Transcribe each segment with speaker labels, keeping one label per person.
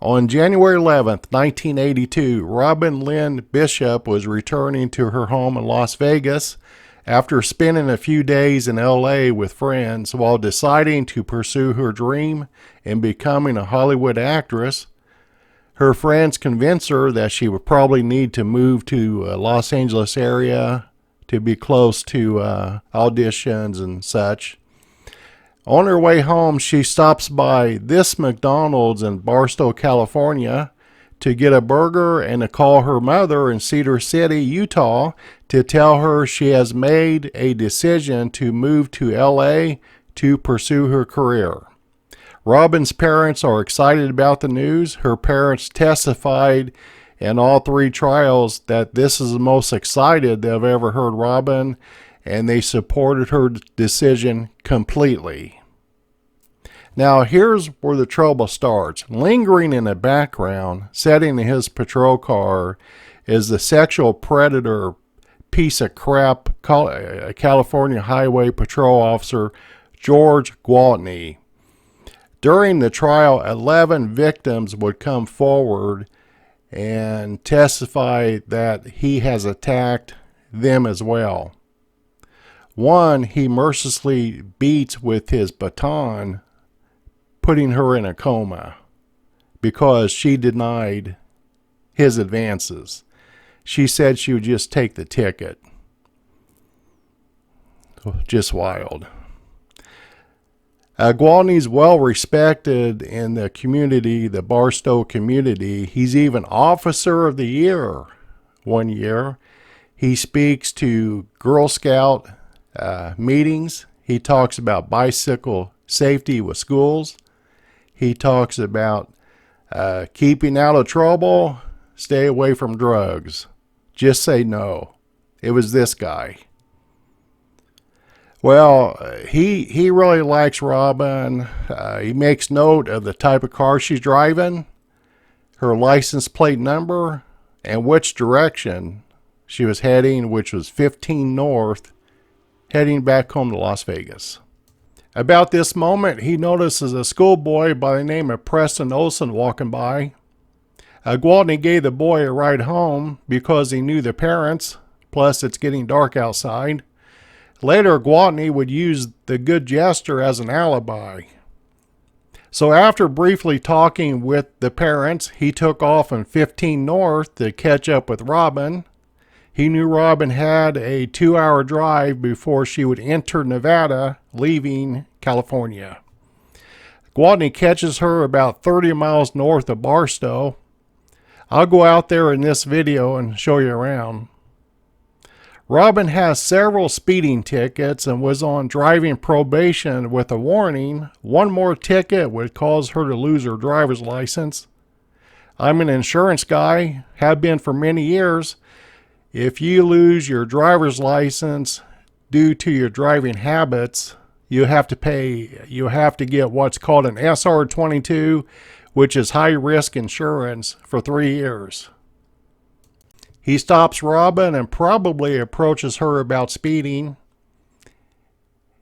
Speaker 1: On January 11th, 1982, Robin Lynn Bishop was returning to her home in Las Vegas after spending a few days in LA with friends while deciding to pursue her dream in becoming a Hollywood actress. Her friends convinced her that she would probably need to move to Los Angeles area to be close to auditions and such. On her way home, she stops by this McDonald's in Barstow, California, to get a burger and to call her mother in Cedar City, Utah, to tell her she has made a decision to move to LA to pursue her career. Robin's parents are excited about the news. Her parents testified in all three trials that this is the most excited they've ever heard Robin, and they supported her decision completely. Now here's where the trouble starts. Lingering in the background, sitting in his patrol car, is the sexual predator piece of crap California Highway Patrol Officer George Gwaltney. During the trial, 11 victims would come forward and testify that he has attacked them as well. One he mercilessly beats with his baton, putting her in a coma because she denied his advances. She said she would just take the ticket. Just wild. Gwaltney's well respected in the community, the Barstow community. He's even Officer of the Year one year. He speaks to Girl Scout meetings. He talks about bicycle safety with schools. He talks about keeping out of trouble, stay away from drugs. Just say no. It was this guy. Well, he really likes Robin. He makes note of the type of car she's driving, her license plate number, and which direction she was heading, which was 15 north, heading back home to Las Vegas. About this moment, he notices a schoolboy by the name of Preston Olson walking by. Gwaltney gave the boy a ride home because he knew the parents, plus it's getting dark outside. Later, Gwaltney would use the good jester as an alibi. So after briefly talking with the parents, he took off on 15 north to catch up with Robin. He knew Robin had a 2-hour drive before she would enter Nevada, leaving California. Gwaltney catches her about 30 miles north of Barstow. I'll go out there in this video and show you around. Robin has several speeding tickets and was on driving probation with a warning. One more ticket would cause her to lose her driver's license. I'm an insurance guy, have been for many years. If you lose your driver's license due to your driving habits, you have to get what's called an SR22, which is high risk insurance, for 3 years. He stops Robin and probably approaches her about speeding.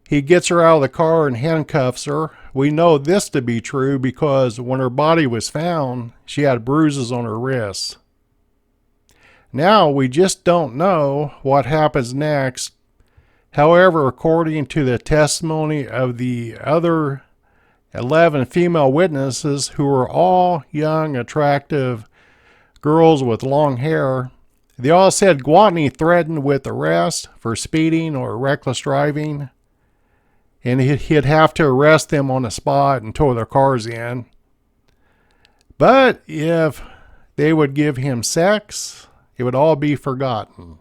Speaker 1: He gets her out of the car and handcuffs her. We know this to be true because when her body was found, she had bruises on her wrists. Now we just don't know what happens next. However, according to the testimony of the other 11 female witnesses, who were all young, attractive girls with long hair, they all said Gwaltney threatened with arrest for speeding or reckless driving, and he'd have to arrest them on the spot and tow their cars in. But if they would give him sex, it would all be forgotten.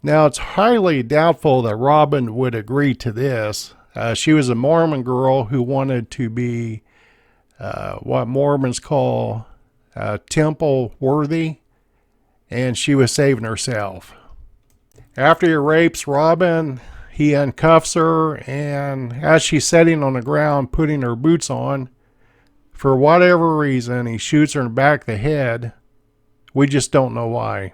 Speaker 1: Now, it's highly doubtful that Robin would agree to this. She was a Mormon girl who wanted to be what Mormons call temple worthy, and she was saving herself. After he rapes Robin, he uncuffs her, and as she's sitting on the ground putting her boots on, for whatever reason, he shoots her in the back of the head. We just don't know why.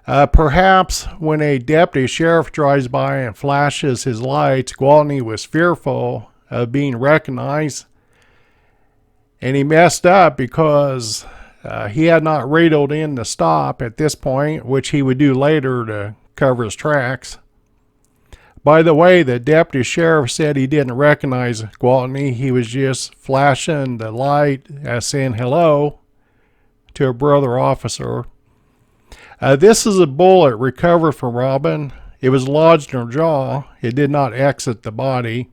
Speaker 1: Perhaps when a deputy sheriff drives by and flashes his lights, Gwaltney was fearful of being recognized, And he messed up because he had not radioed in to stop at this point, which he would do later to cover his tracks. By the way, the deputy sheriff said he didn't recognize Gwaltney. He was just flashing the light as saying hello to a brother officer. This is a bullet recovered from Robin. It was lodged in her jaw. It did not exit the body.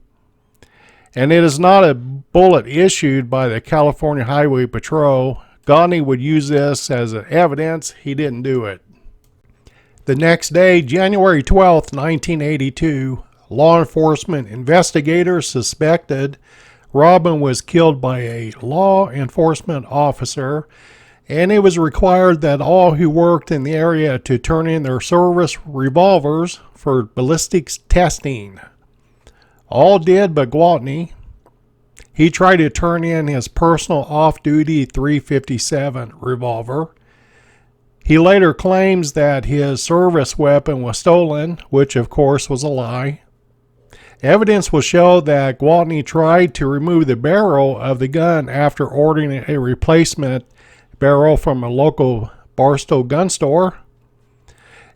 Speaker 1: And it is not a bullet issued by the California Highway Patrol. Gwaltney would use this as evidence. He didn't do it. The next day, January 12th, 1982, law enforcement investigators suspected Robin was killed by a law enforcement officer, and it was required that all who worked in the area to turn in their service revolvers for ballistics testing. All did but Gwaltney. He tried to turn in his personal off-duty .357 revolver. He later claims that his service weapon was stolen, which of course was a lie. Evidence will show that Gwaltney tried to remove the barrel of the gun after ordering a replacement barrel from a local Barstow gun store.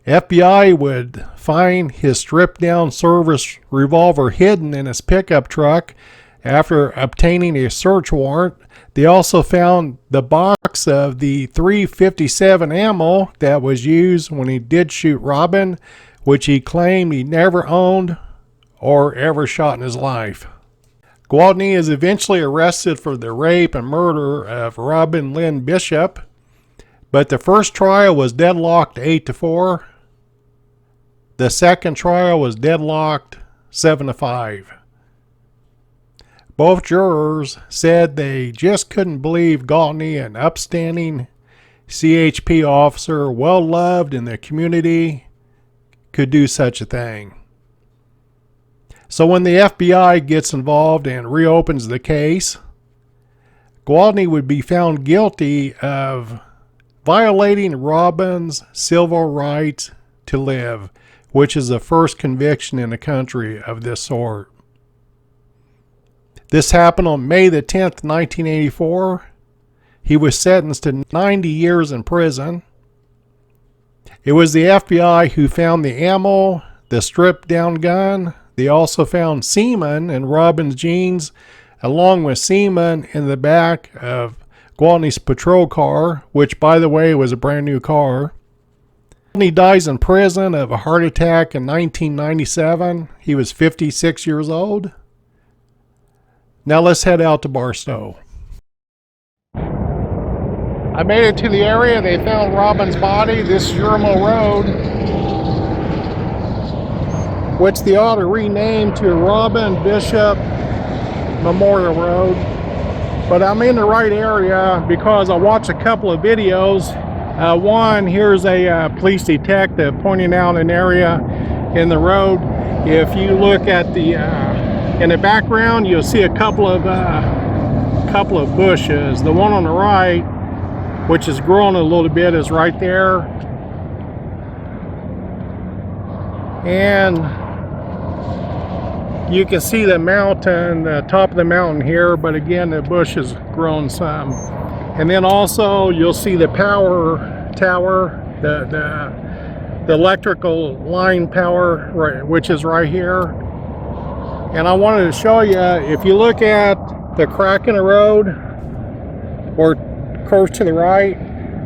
Speaker 1: FBI would find his stripped-down service revolver hidden in his pickup truck after obtaining a search warrant. They also found the box of the .357 ammo that was used when he did shoot Robin, which he claimed he never owned or ever shot in his life. Gwaltney is eventually arrested for the rape and murder of Robin Lynn Bishop, but the first trial was deadlocked 8-4. The second trial was deadlocked 7-5. Both jurors said they just couldn't believe Gwaltney, an upstanding CHP officer, well loved in the community, could do such a thing. So when the FBI gets involved and reopens the case, Gwaltney would be found guilty of violating Robin's civil right to live, which is the first conviction in the country of this sort. This happened on May the 10th, 1984. He was sentenced to 90 years in prison. It was the FBI who found the ammo, the stripped-down gun. They also found semen in Robin's jeans, along with semen in the back of Gwaltney's patrol car, which, by the way, was a brand new car. He dies in prison of a heart attack in 1997. He was 56 years old. Now let's head out to Barstow. I made it to the area. They found Robin's body. This is Yermo Road, which they ought to rename to Robin Bishop Memorial Road. But I'm in the right area because I watched a couple of videos. One, here's a police detective pointing out an area in the road. If you look at the in the background, you'll see a couple of bushes. The one on the right, which is growing a little bit, is right there. And you can see the mountain, the top of the mountain here, but again, the bush has grown some. And then also you'll see the power tower, the electrical line power, right, which is right here. And I wanted to show you, if you look at the crack in the road, or curves to the right,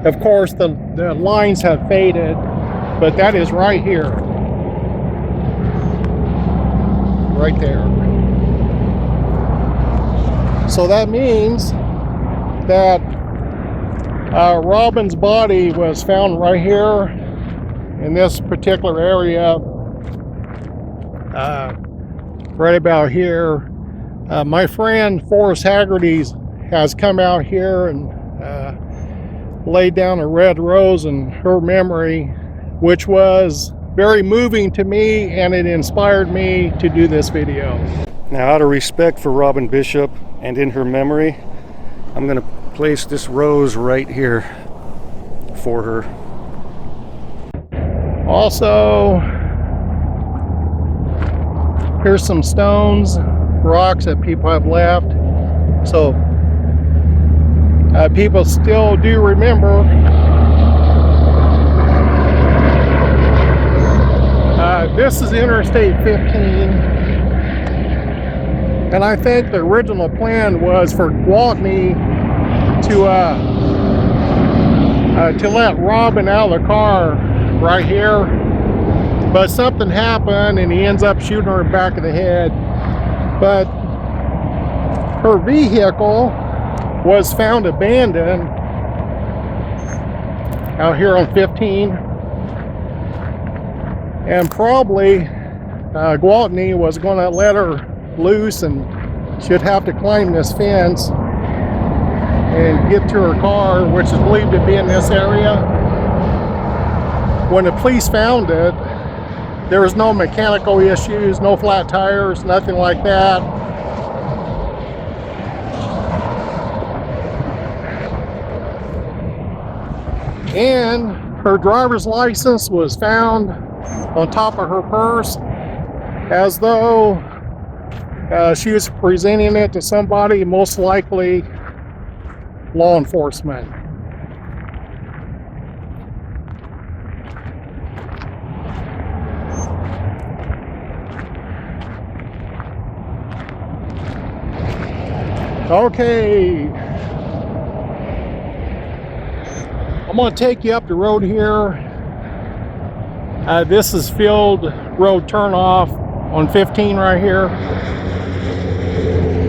Speaker 1: of course the lines have faded, but that is right here. Right there. So that means that Robin's body was found right here in this particular area, right about here. My friend Forrest Haggerty has come out here and laid down a red rose in her memory, which was very moving to me, and it inspired me to do this video.
Speaker 2: Now, out of respect for Robin Bishop and in her memory, I'm going to place this rose right here for her.
Speaker 1: Also, here's some stones, rocks that people have left. So people still do remember. This is Interstate 15, and I think the original plan was for Gwaltney to let Robin out of the car right here, but something happened and he ends up shooting her in the back of the head. But her vehicle was found abandoned out here on 15, and probably Gwaltney was going to let her loose and she'd have to climb this fence and get to her car, which is believed to be in this area. When the police found it, there was no mechanical issues, no flat tires, nothing like that. And her driver's license was found on top of her purse, as though she was presenting it to somebody, most likely law enforcement. Okay, I'm going to take you up the road here. This is Field Road turnoff on 15 right here,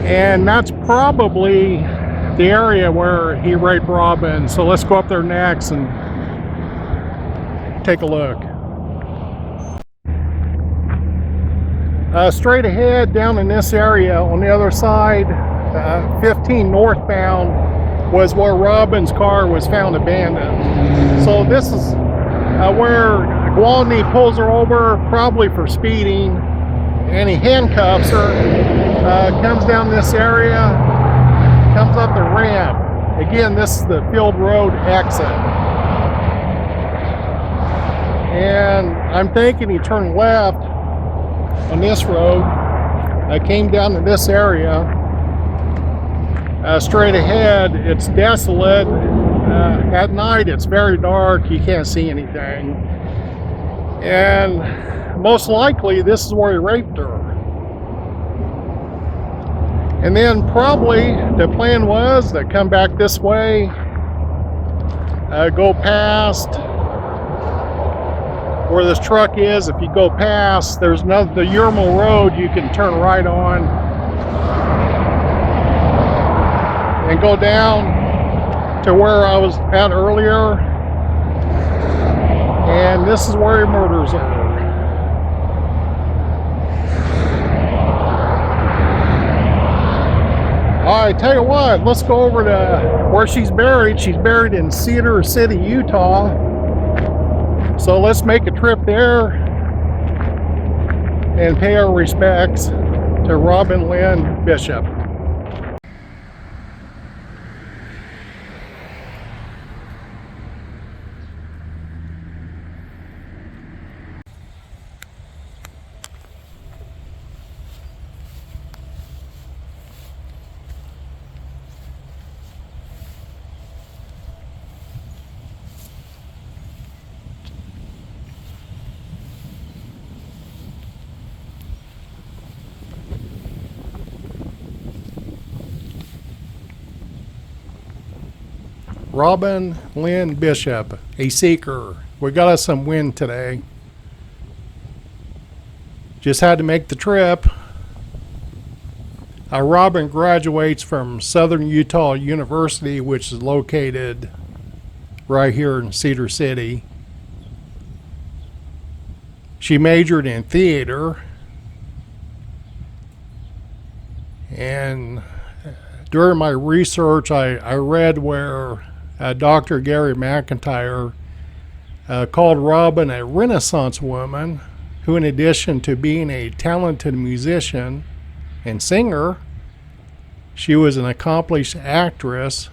Speaker 1: and that's probably the area where he raped Robin. So let's go up there next and take a look. Straight ahead down in this area on the other side, 15 northbound, was where Robin's car was found abandoned. So this is where Gwaltney pulls her over, probably for speeding, and he handcuffs her, comes down this area, comes up the ramp. Again, this is the Field Road exit. And I'm thinking he turned left on this road. I came down to this area. Straight ahead, it's desolate. At night, it's very dark. You can't see anything. And most likely, this is where he raped her. And then probably the plan was to come back this way, go past where this truck is. If you go past, there's the Yermal Road you can turn right on, and go down to where I was at earlier. And this is where he murders her. All right, tell you what, let's go over to where she's buried. She's buried in Cedar City, Utah. So let's make a trip there and pay our respects to Robin Lynn Bishop. Robin Lynn Bishop, a seeker. We got us some wind today. Just had to make the trip. Robin graduates from Southern Utah University, which is located right here in Cedar City. She majored in theater, and during my research I read where Dr. Gary McIntyre called Robin a Renaissance woman who, in addition to being a talented musician and singer, she was an accomplished actress,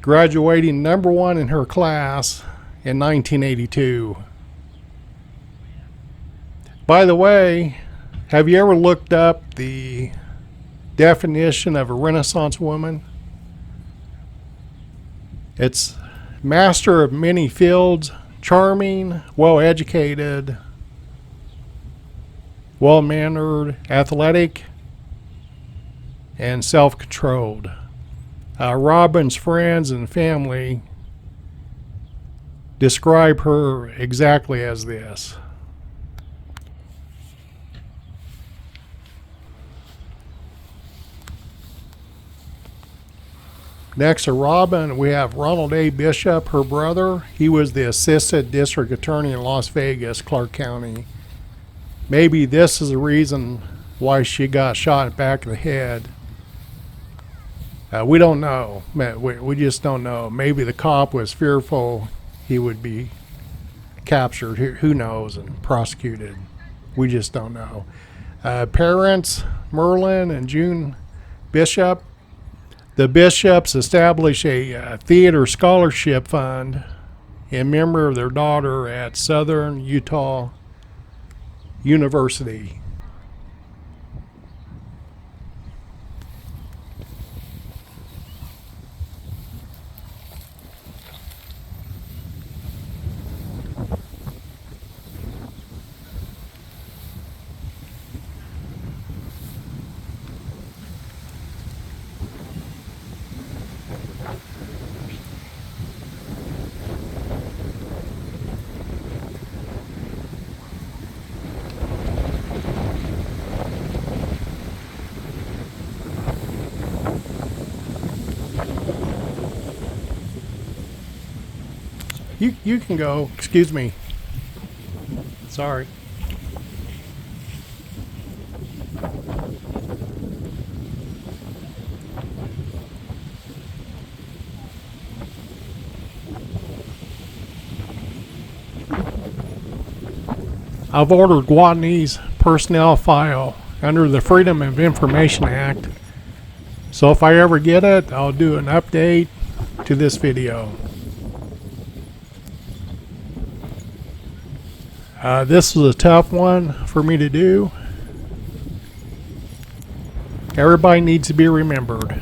Speaker 1: graduating #1 in her class in 1982. By the way, have you ever looked up the definition of a Renaissance woman? It's master of many fields, charming, well-educated, well-mannered, athletic, and self-controlled. Robin's friends and family describe her exactly as this. Next to Robin, we have Ronald A. Bishop, her brother. He was the assistant district attorney in Las Vegas, Clark County. Maybe this is the reason why she got shot in the back of the head. We don't know. We just don't know. Maybe the cop was fearful he would be captured. Who knows, and prosecuted. We just don't know. Parents, Merlin and June Bishop. The Bishops established a theater scholarship fund in memory of their daughter at Southern Utah University. You can go. Excuse me. Sorry. I've ordered Gwaltney's personnel file under the Freedom of Information Act. So if I ever get it, I'll do an update to this video. This was a tough one for me to do. Everybody needs to be remembered.